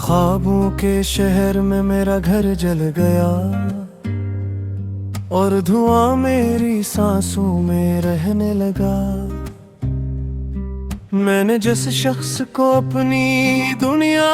ख्वाबों के शहर में मेरा घर जल गया और धुआं मेरी सांसों में रहने लगा। मैंने जिस शख्स को अपनी दुनिया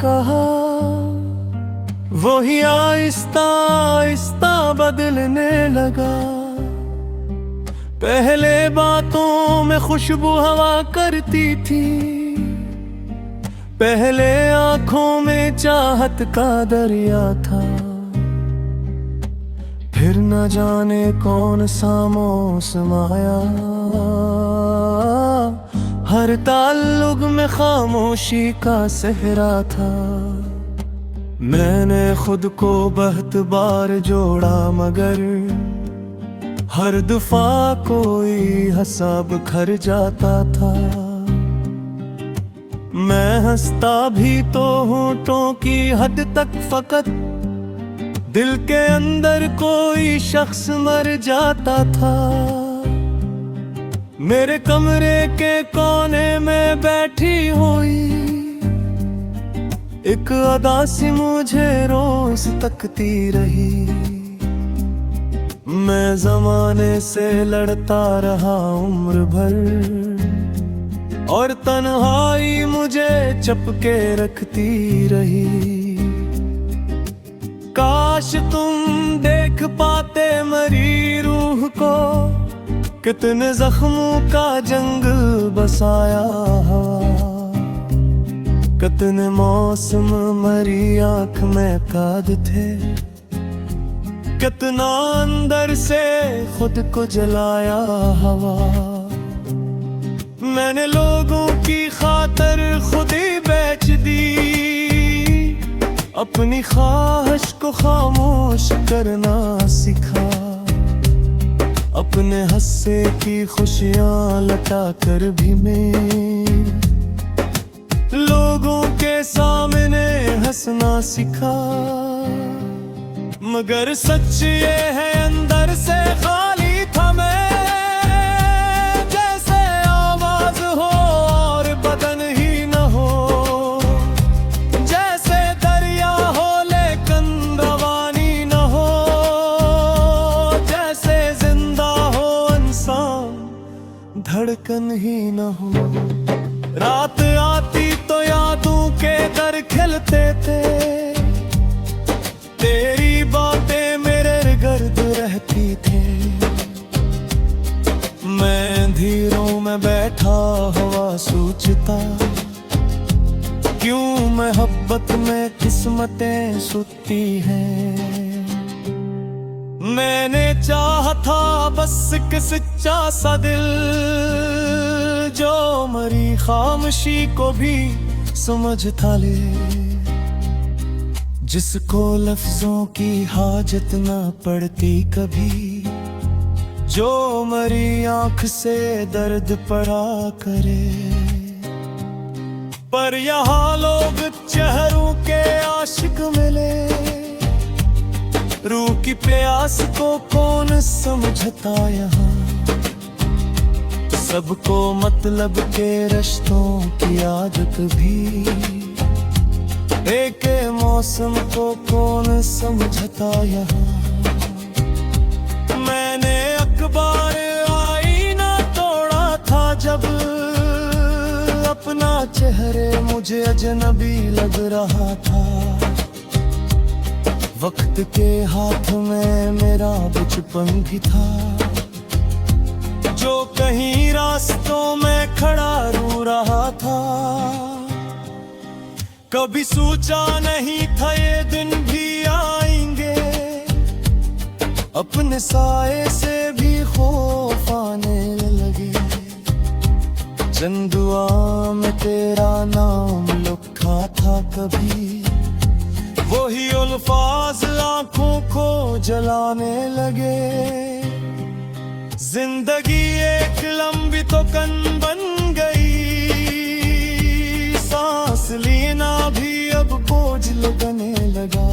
कहा वो ही आहिस्ता आहिस्ता बदलने लगा। पहले बातों में खुशबू हवा करती थी, पहले आंखों में चाहत का दरिया था, फिर न जाने कौन सा मौसम आया। हर ताल्लुक में खामोशी का सहरा था। मैंने खुद को बहुत बार जोड़ा मगर हर दफा कोई हिसाब खर जाता था। मैं हंसता भी तो होठों की हद तक, फकत दिल के अंदर कोई शख्स मर जाता था। मेरे कमरे के कोने में बैठी हुई एक अदा सी मुझे रोज तकती रही। मैं जमाने से लड़ता रहा उम्र भर और तन्हाई मुझे चपके रखती रही। काश तुम देख पाते मरी रूह को, कितने जख्मों का जंग बसाया। कितने मौसम मरी आंख में काद थे, कितना अंदर से खुद को जलाया हवा। मैंने लोगों की खातिर खुद ही बेच दी, अपनी ख्वाहिश को खामोश करना सीखा। अपने हस्से की खुशियां लटा कर भी मैं लोगों के सामने हंसना सीखा। मगर सच ये है अंदर से खाली था मैं, जैसे आवाज हो और बदन ही न हो, जैसे दरिया हो लेकिन रवानी न हो, जैसे जिंदा हो इंसान धड़कन ही न हो। रात आती तो यादों के दर खिलते थे, तेरी बातें मेरे गर्द रहती थी। मैं अंधेरों में बैठा हवा सोचता, क्यों मोहब्बत में किस्मतें सुती हैं। मैंने चाहा था बस एक सच्चा सा दिल, जो मरी खामोशी को भी समझता ले, जिसको लफ्जों की हाजत ना पड़ती कभी, जो मरी आंख से दर्द पड़ा करे। पर यहाँ लोग चेहरों के आशिक मिले, रूह की प्यास को कौन समझता यहाँ। सबको मतलब के रिश्तों की आदत भी, एक मौसम को कौन समझता यहाँ। मैंने अखबार आईना तोड़ा था जब, अपना चेहरे मुझे अजनबी लग रहा था। वक्त के हाथ में मेरा बचपन भी था, जो कहीं रास्तों में खड़ा रो रहा था। कभी सोचा नहीं था ये दिन भी आएंगे, अपने साए से भी खौफ आने लगे। चंद दुआ में तेरा नाम लिखा था कभी, वही अल्फाज आंखों को जलाने लगे। जिंदगी एक लंबी तो कन बन गई, सांस लेना भी अब बोझ लगने लगा।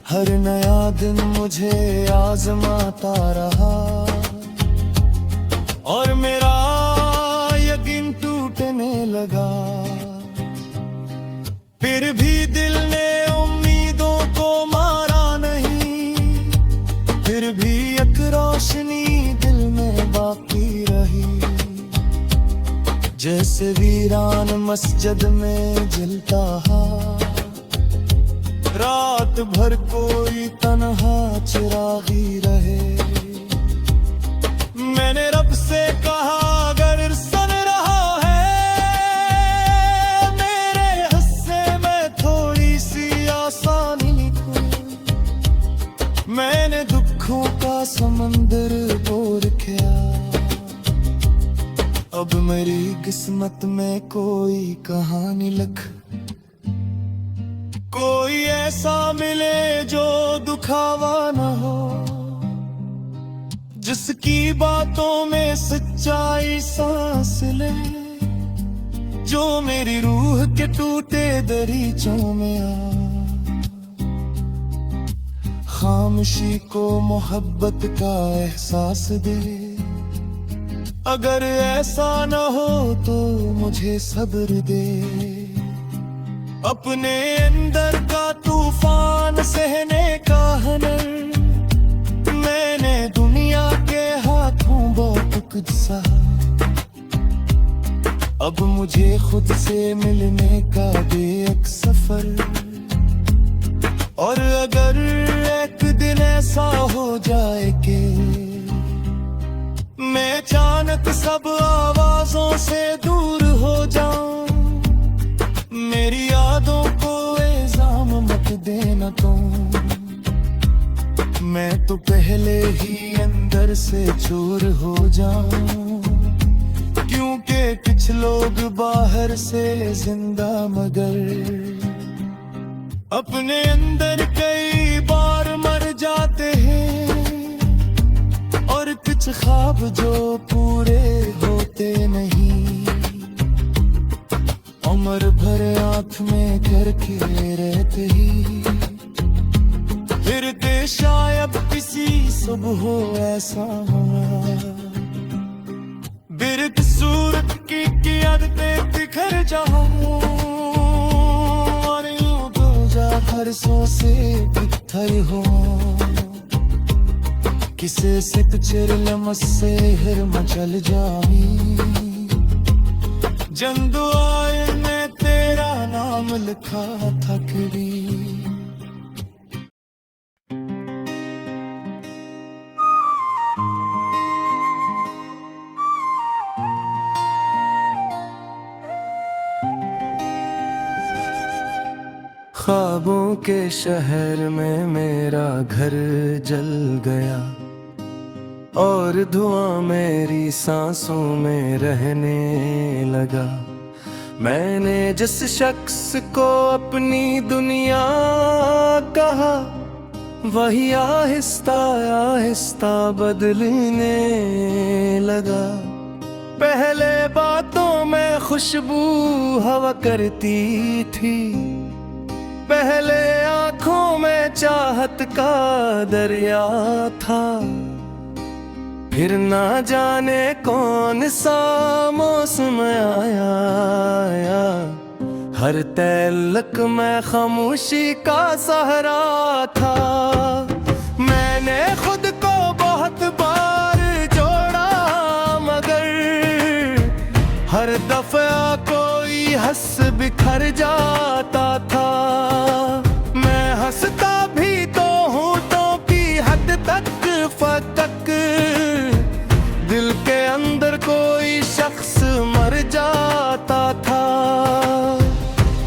हर नया दिन मुझे आजमाता रहा और मेरा यकीन टूटने लगा। फिर भी दिल ने उम्मीदों को मारा नहीं, फिर भी एक रोशनी दिल में बाकी रही। जैसे वीरान मस्जिद में जलता रात भर कोई तन्हा चिरागी रहे। मैंने रब से कहा अगर सुन रहा है मेरे हिस्से में थोड़ी सी आसानी को। मैंने दुखों का समंदर बोर किया, अब मेरी किस्मत में कोई कहानी लिख। कोई ऐसा मिले जो दुखावा न हो, जिसकी बातों में सच्चाई सांस ले, जो मेरी रूह के टूटे दरीचों में आ खामोशी को मोहब्बत का एहसास दे। अगर ऐसा न हो तो मुझे सब्र दे, अपने अंदर का तूफान सहने का हुनर मैंने दुनिया के हाथों बहुत कुछ सहा। अब मुझे खुद से मिलने का दे एक सफर, और अगर एक दिन ऐसा हो जाए कि मैं अचानक सब आवाजों से दूर हो जाऊं, मेरी यादों को इल्जाम मत देना तुम। मैं तो पहले ही अंदर से चोर हो जाऊं, क्योंकि कुछ लोग बाहर से जिंदा मगर अपने अंदर कई बार मर जाते हैं। और कुछ ख्वाब जो पूरे होते नहीं, उम्र भर आँख में करके रहते ही फिरते शायद किसी सुबह ऐसा हुआ। बिरत सूरत की आदतें बिखर जाऊं, और यूं तो जा हर्षों से पत्थर हो। किसे से चिरलमस से हिर मचल जामी, जंदू आए ने तेरा नाम लिखा था कभी। ख्वाबों के शहर में मेरा घर जल गया, और धुआं मेरी सांसों में रहने लगा। मैंने जिस शख्स को अपनी दुनिया कहा, वही आहिस्ता आहिस्ता बदलने लगा। पहले बातों में खुशबू हवा करती थी, पहले आंखों में चाहत का दरिया था। फिर ना जाने कौन सा मौसम आया, हर तलक में खामोशी का सहारा था। मैंने खुद को बहुत बार जोड़ा, मगर हर दफा कोई हंस बिखर जाता था। मैं हंसता भी तो होठों की हद तक फतक, दिल के अंदर कोई शख्स मर जाता था।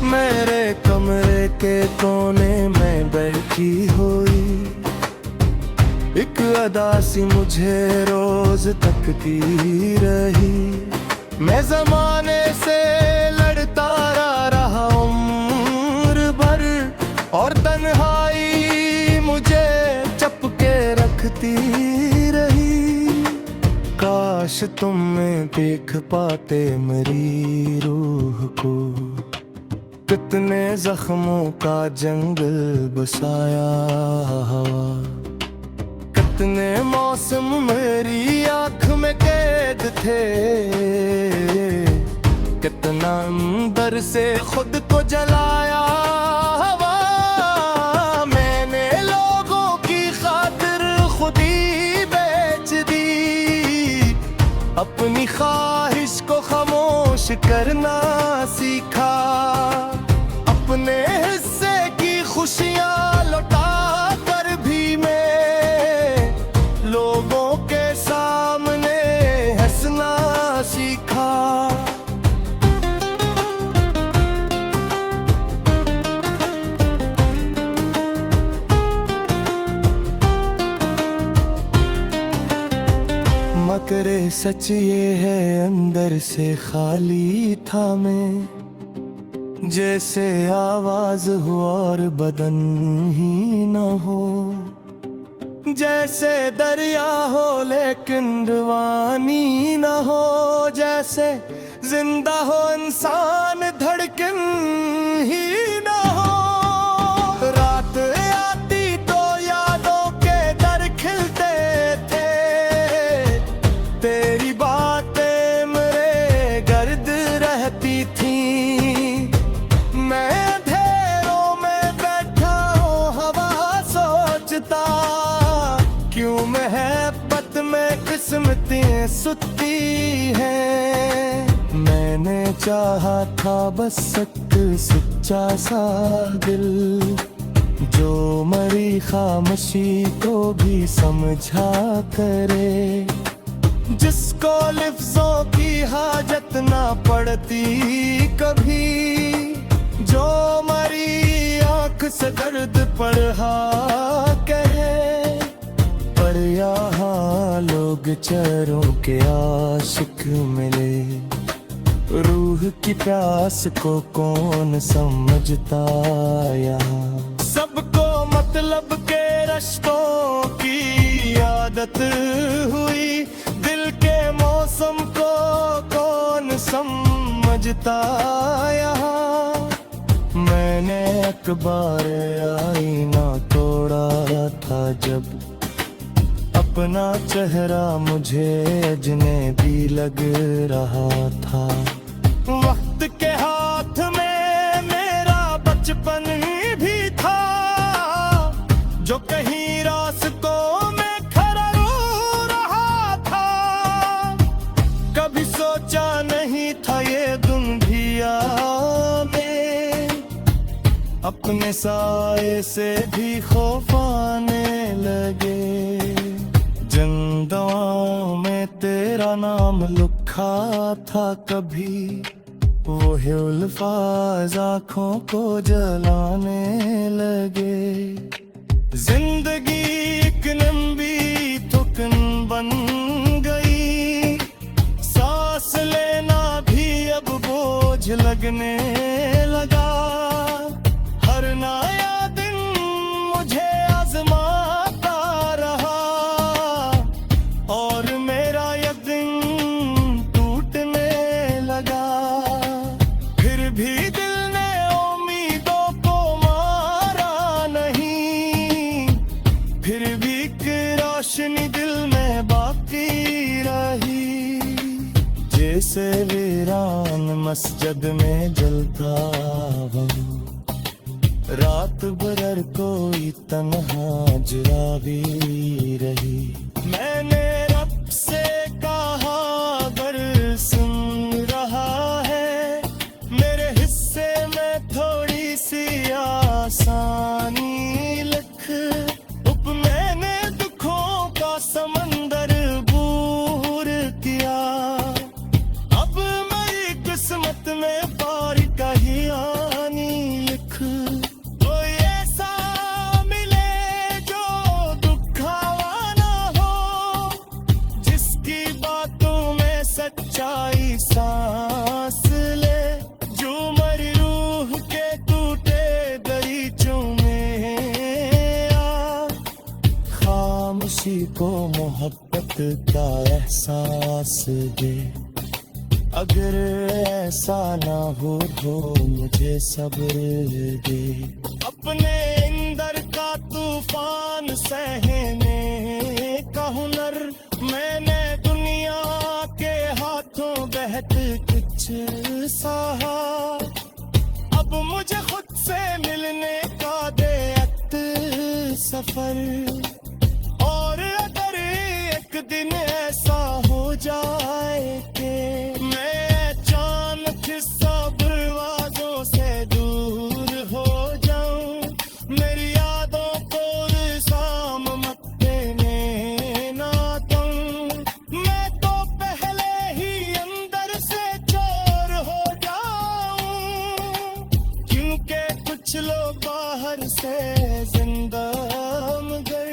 मेरे कमरे के कोने में बैठी हुई एक अदा सी मुझे रोज तकती रही। मैं जमाने से लड़ता रहा उम्र भर, और तन्हाई मुझे चपके रखती रही। काश तुम देख पाते मेरी रूह को, कितने जख्मों का जंगल बसाया हवा। कितने मौसम मेरी आँख में कैद थे, कितना अंदर से खुद को जलाया करना सीखा। अपने हिस्से की खुशियां लौटा कर भी मैं लोगों के सामने हंसना सीखा। मकरे सच ये है अंदर से खाली था मैं, जैसे आवाज हो और बदन ही न हो। जैसे दरिया हो लेकिन रवानी न हो, जैसे जिंदा हो इंसान धड़कन ही न हो। रात आती तो यादों के दर खिलते थे, तेरी बातें मेरे गर्द रहती थी। मैं अंधेरों में बैठा हूँ हवा सोचता, क्यों मोहब्बत में किस्मतें सुती हैं। मैंने चाहा था बस एक सच्चा सा दिल, जो मरी खामोशी को भी समझा करे, जिसको लफ्जों की हाजत ना पड़ती कभी, जो मरी आंख से दर्द पढ़ा कहे। पर यहाँ लोग चरों के आशिक मिले, रूह की प्यास को कौन समझता यहाँ। सबको मतलब के रिश्तों की आदत हुई, दिल के मौसम को कौन समझता यहाँ। मैंने अखबार आईना तोड़ा था जब, अपना चेहरा मुझे अजनबी लग रहा था। वक्त के हाथ में मेरा बचपन भी था, जो कहीं रास्तों में खड़ा रो रहा था। कभी सोचा नहीं था ये दुनिया में अपने साए से भी खौफ आने लगे। जिन दवाओं में तेरा नाम लिखा था कभी, वो है अल्फाज आँखों को जलाने लगे। जिंदगी एक लंबी थुकन बन गई, सांस लेना भी अब बोझ लगने लगा। हर नया दिन मुझे आजमाता रहा, और मेरा यकीन टूटने लगा। फिर भी दिल ने उम्मीदों को मारा नहीं, फिर भी एक रोशनी दिल में बाकी रही। जैसे वीरान मस्जिद में जलता हूँ, रात भर कोई तन्हा जरावी रही। मैंने रब से कहा अगर सुन रहा है, मेरे हिस्से में थोड़ी सी आसानी लिख। अब मैंने दुखों का समंदर बूर किया, अब मेरी किस्मत में पार का ही आनी लिख। कोई ऐसा मिले जो दुखावा ना हो, जिसकी बातों में सच्चाई सांस ले, जो मरी रूह के टूटे दरीचों में आ। खामोशी को मोहब्बत का एहसास दे, अगर ऐसा ना हो मुझे सब्र दे। अपने अंदर का तूफान सहने का हुनर मैंने दुनिया के हाथों बहत कुछ सहा। अब मुझे खुद से मिलने का दे सफर, और अगर एक दिन ऐसा हो जाए कि मैं चांद बाहर से जिंदा मगर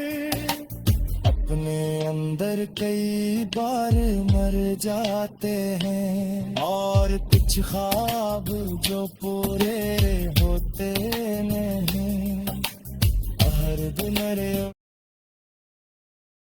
अपने अंदर कई बार मर जाते हैं। और कुछ ख्वाब जो पूरे होते नहीं, हर दिन मरे